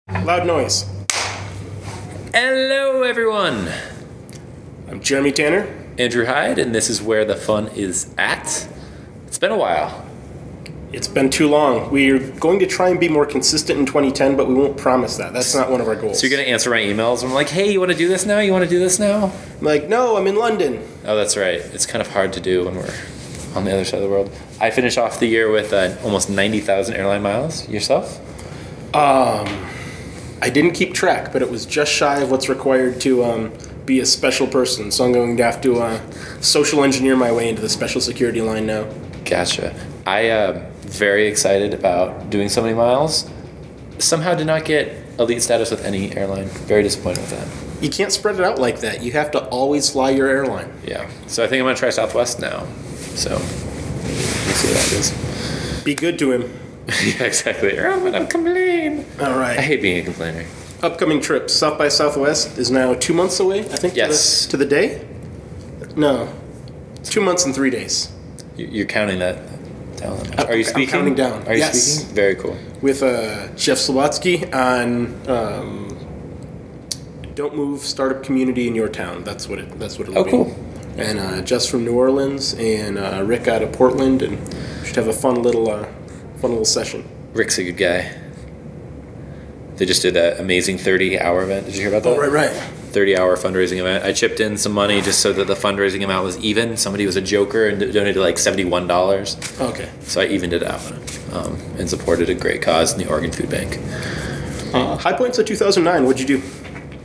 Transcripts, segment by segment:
Loud noise. Hello, everyone. I'm Jeremy Tanner. Andrew Hyde, and this is where the fun is at. It's been a while. It's been too long. We're going to try and be more consistent in 2010, but we won't promise that. That's not one of our goals. So you're going to answer my emails. I'm like, hey, you want to do this now? You want to do this now? I'm like, no, I'm in London. Oh, that's right. It's kind of hard to do when we're on the other side of the world. I finished off the year with almost 90,000 airline miles. Yourself? I didn't keep track, but it was just shy of what's required to be a special person. So I'm going to have to social engineer my way into the special security line now. Gotcha. I am very excited about doing so many miles. Somehow did not get elite status with any airline. Very disappointed with that. You can't spread it out like that. You have to always fly your airline. Yeah. So I think I'm going to try Southwest now. So we'll see what that is. Be good to him. Yeah, exactly. Or I'm going to complain. All right. I hate being a complainer. Upcoming trips. South by Southwest is now 2 months away, I think. Yes. To the day? No. 2 months and 3 days. You're counting that down. Are you speaking? I'm counting down. Are you Yes. speaking? Very cool. With Jeff Slowatsky on Don't Move Startup Community in Your Town. That's what it'll be. Oh, cool. And Jess from New Orleans and Rick out of Portland, and should have a fun little session. Rick's a good guy. They just did that amazing 30-hour event. Did you hear about that? Oh, right. 30-hour fundraising event. I chipped in some money just so that the fundraising amount was even. Somebody was a joker and donated like $71. Okay. So I evened it out and supported a great cause in the Oregon Food Bank. High points of 2009. What'd you do?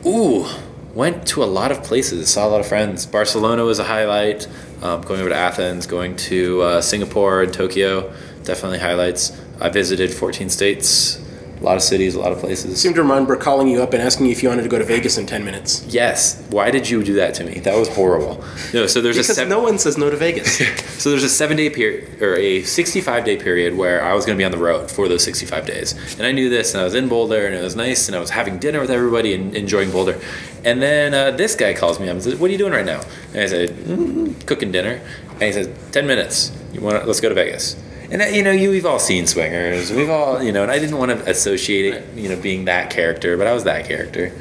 Ooh, went to a lot of places. Saw a lot of friends. Barcelona was a highlight. Going over to Athens, going to Singapore and Tokyo, definitely highlights. I visited 14 states. A lot of cities, a lot of places. I seem to remember calling you up and asking you if you wanted to go to Vegas in 10 minutes. Yes. Why did you do that to me? That was horrible. No. So there's because no one says no to Vegas. So there's a 7-day period or a 65-day period where I was going to be on the road for those 65 days, and I knew this, and I was in Boulder, and it was nice, and I was having dinner with everybody and enjoying Boulder, and then this guy calls me up and says, "What are you doing right now?" And I said, "Cooking dinner," and he says, "10 minutes. Let's go to Vegas." And we've all seen Swingers. We've all, and I didn't want to associate it, being that character, but I was that character.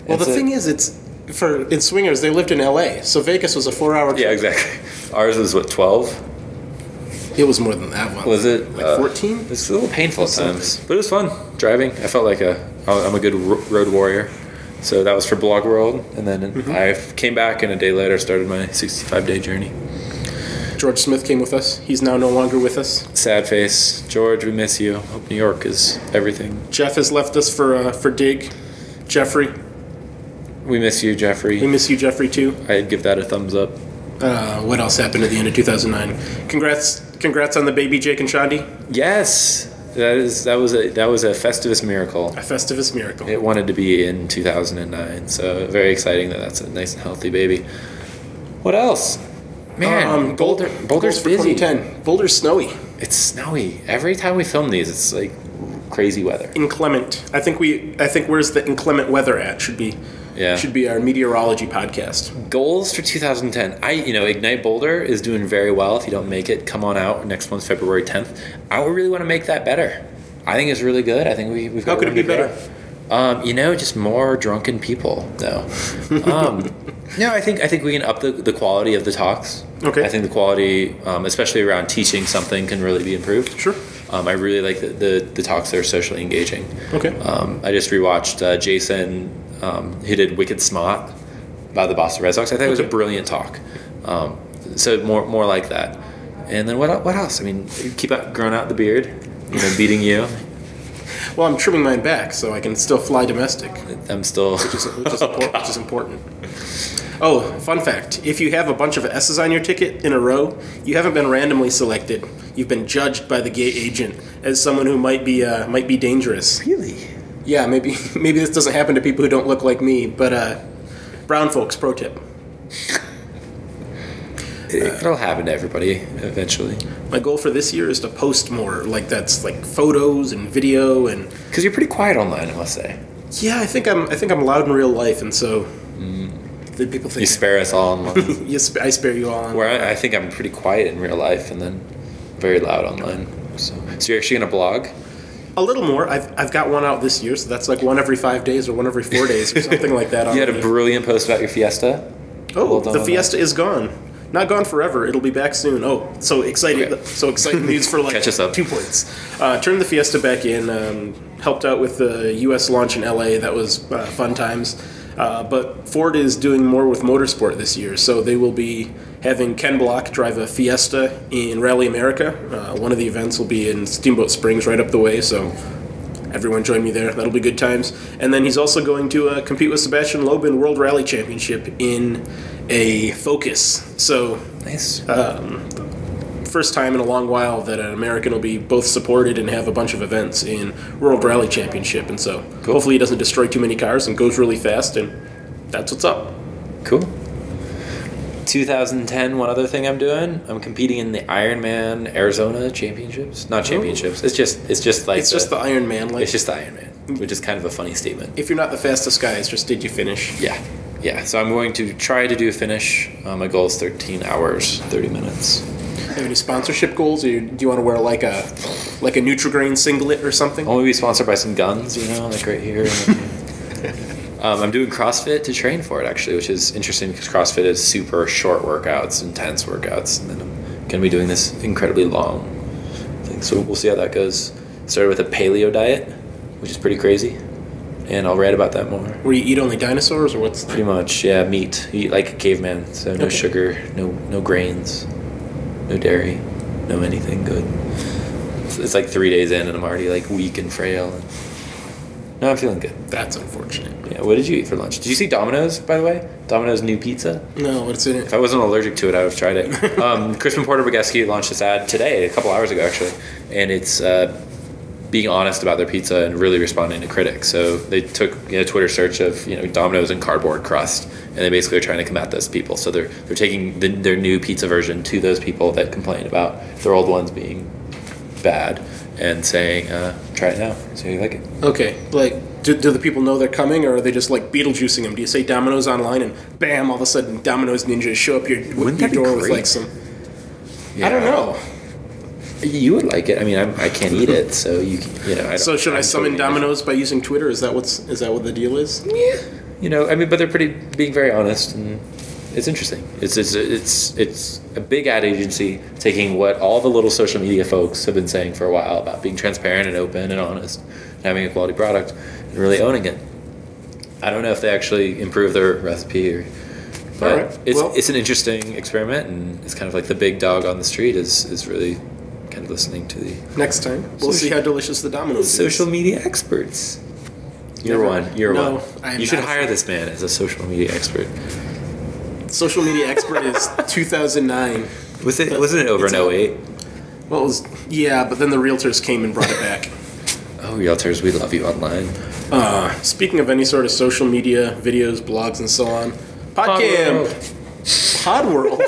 Well, the thing is, in Swingers, they lived in L.A., so Vegas was a 4-hour trip. Yeah, exactly. Ours was, 12? It was more than that one. Was it? Like 14? It was a little painful at times, but it was fun driving. I felt like I'm a good road warrior. So that was for Blog World, and then I came back, and a day later started my 65-day journey. George Smith came with us. He's now no longer with us. Sad face. George, we miss you. Hope New York is everything. Jeff has left us for Dig. Jeffrey. We miss you, Jeffrey. We miss you, Jeffrey, too. I'd give that a thumbs up. What else happened at the end of 2009? Congrats on the baby, Jake and Shandi. Yes. That was a Festivus miracle. A Festivus miracle. It wanted to be in 2009, so very exciting that that's a nice and healthy baby. What else? Man, Boulder's for busy. 2010. Boulder's snowy. It's snowy. Every time we film these, it's like crazy weather. Inclement. I think where's the inclement weather at should be our meteorology podcast. Goals for 2010. Ignite Boulder is doing very well. If you don't make it, come on out. Next month's February 10th. I would really want to make that better. I think it's really good. I think we've got. How could it be better? Just more drunken people, though. No, I think we can up the quality of the talks. Okay. I think the quality, especially around teaching something, can really be improved. Sure. I really like the talks that are socially engaging. Okay. I just rewatched Jason. He did Wicked Smart about the Boston Red Sox. I think it was a brilliant talk. So more like that. And then what else? I mean, keep growing out the beard. Beating you. Well, I'm trimming mine back so I can still fly domestic. I'm still... Which is important. Oh, fun fact. If you have a bunch of S's on your ticket in a row, you haven't been randomly selected. You've been judged by the gate agent as someone who might be dangerous. Really? Yeah, maybe this doesn't happen to people who don't look like me, but brown folks, pro tip. It'll happen to everybody eventually. My goal for this year is to post more, that's photos and video and. Because you're pretty quiet online, I must say. Yeah, I think I'm loud in real life, and so. The people think you spare us all online. Yes, I spare you all online. Where I think I'm pretty quiet in real life, and then very loud online. So you're actually gonna blog? A little more. I've got one out this year, so that's like one every 5 days or one every 4 days or something like that. You had a brilliant post about your Fiesta. Oh, the Fiesta is gone. Not gone forever. It'll be back soon. Oh, so exciting! Okay. So exciting news for like Catch us up. 2 points. Turned the Fiesta back in. Helped out with the U.S. launch in L.A. That was fun times. But Ford is doing more with motorsport this year, so they will be having Ken Block drive a Fiesta in Rally America. One of the events will be in Steamboat Springs, right up the way. So everyone join me there. That'll be good times. And then he's also going to compete with Sebastian Loeb in World Rally Championship in a Focus. So Nice. first time in a long while that an American will be both supported and have a bunch of events in World Rally Championship. And so hopefully he doesn't destroy too many cars and goes really fast, and that's what's up. Cool. 2010, one other thing I'm doing, I'm competing in the Ironman Arizona Championships. Not championships. It's just like It's just the Iron Man. Like, it's just the Ironman, which is kind of a funny statement. if you're not the fastest guy, it's just did you finish? Yeah. So I'm going to try to do a finish. My goal is 13 hours, 30 minutes. Have any sponsorship goals, or do you want to wear like a Nutri-Grain singlet or something? I want to be sponsored by some guns, like right here. I'm doing CrossFit to train for it, actually, which is interesting because CrossFit is super short workouts, intense workouts, and then I'm going to be doing this incredibly long thing. So we'll see how that goes. Started with a paleo diet, which is pretty crazy, and I'll write about that more. Where you eat only dinosaurs, or what's Pretty much, yeah, meat. You eat like a caveman, so no Okay. sugar, no grains, no dairy, no anything good. It's like 3 days in, and I'm already like weak and frail. No, I'm feeling good. That's unfortunate. Yeah, what did you eat for lunch? Did you see Domino's, by the way? Domino's new pizza? No, what's in If it? I wasn't allergic to it, I would have tried it. Crispin Porter Bogeski launched this ad today, a couple hours ago, actually. And it's being honest about their pizza and really responding to critics. So they took a Twitter search of Domino's and cardboard crust, and they basically are trying to combat those people. So they're taking their new pizza version to those people that complain about their old ones being bad and saying, try it now, see how you like it. Okay, like, do the people know they're coming, or are they just like Beetlejuicing them? Do you say Domino's online and bam, all of a sudden Domino's ninjas show up your Wouldn't that be door with great? like some... I don't know. You would like it. I mean, I can't eat it, so I don't, So should I I'm summon totally Domino's by using Twitter? Is that what the deal is? Yeah, but they're being very honest, and it's interesting. It's a big ad agency taking what all the little social media folks have been saying for a while about being transparent and open and honest, and having a quality product, and really owning it. I don't know if they actually improve their recipe, but All right. it's an interesting experiment, and it's kind of like the big dog on the street is really kind of listening to the Next time, we'll see how delicious the Domino's social is. media experts. You're Never- one. You're no, one. I am You should not. hire this man as a social media expert. Social media expert is 2009. Wasn't it over It's in out. 08? Well, it was, yeah, but then the realtors came and brought it back. Oh, realtors, we love you online. Speaking of any sort of social media, videos, blogs, and so on, Podcamp, Podworld.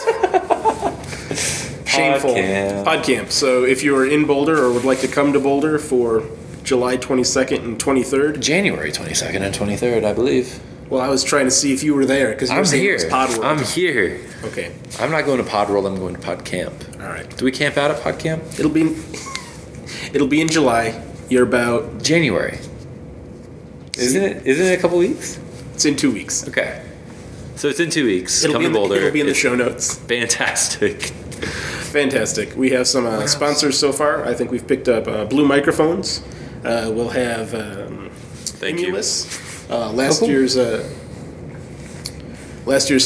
Shameful. Podcamp. So if you are in Boulder or would like to come to Boulder for July 22nd and 23rd, January 22nd and 23rd, I believe. well, I was trying to see if you were there because you were I'm saying here. it was Podworld. I'm here. Okay. I'm not going to Podworld. I'm going to PodCamp. All right. Do we camp out at PodCamp? It'll be in July. You're about. January. Isn't it a couple weeks? It's in 2 weeks. Okay. So it's in 2 weeks. It'll Come be to in the, Boulder. it'll be in the It's show notes. fantastic. Fantastic. We have some sponsors so far. I think we've picked up Blue Microphones. We'll have Thank you. Emulous. Last year's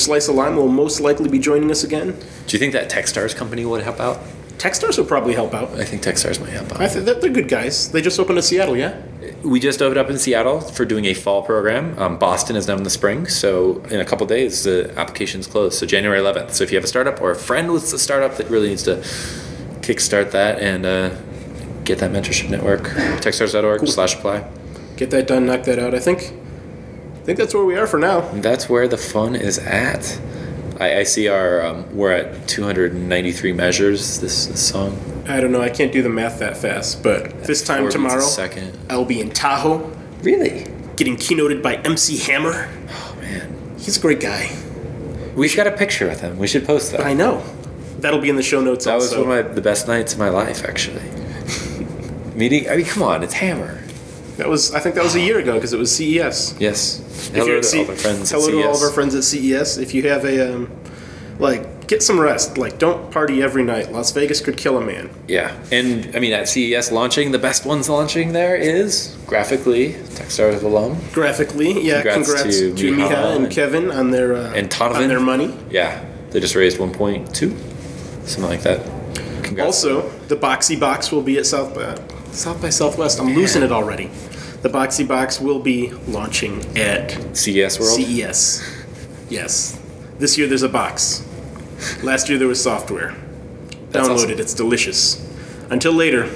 Slice of Lime will most likely be joining us again. Do you think that Techstars company would help out? Techstars will probably help out. I think Techstars might help out. I think they're good guys. They just opened in Seattle, yeah? We just opened up in Seattle for doing a fall program. Boston is now in the spring, so in a couple days the application's closed. So January 11th. So if you have a startup or a friend with a startup that really needs to kickstart that and get that mentorship network, techstars.org/apply. Get that done, knock that out. I think that's where we are for now. That's where the fun is at. I see we're at 293 measures this song. I don't know. I can't do the math that fast, but this time 4 beats a tomorrow, second. I'll be in Tahoe Really? getting keynoted by MC Hammer. Oh man. He's a great guy. We've got a picture with him. We should post that. I know. That'll be in the show notes That was also. one of the best nights of my life, actually. Meeting? I mean, come on, it's Hammer. I think that was a year ago because it was CES. Yes. If you're Hello at to all our friends at hello to all of CES. our friends at CES. If you have a get some rest. Like, don't party every night. Las Vegas could kill a man. Yeah, and I mean at CES launching, the best ones launching there is graphically Techstars alum. Graphically, yeah. Congrats Congrats to Miha Miha and Kevin on their and Tonovan. on their money. Yeah, they just raised 1.2, something like that. Congrats. Also, the Boxy Box will be at South by Southwest. I'm losing it already. The Boxy Box will be launching at CES World. CES. Yes. This year there's a box. Last year there was software. That's Download awesome. it. It's delicious. Until later.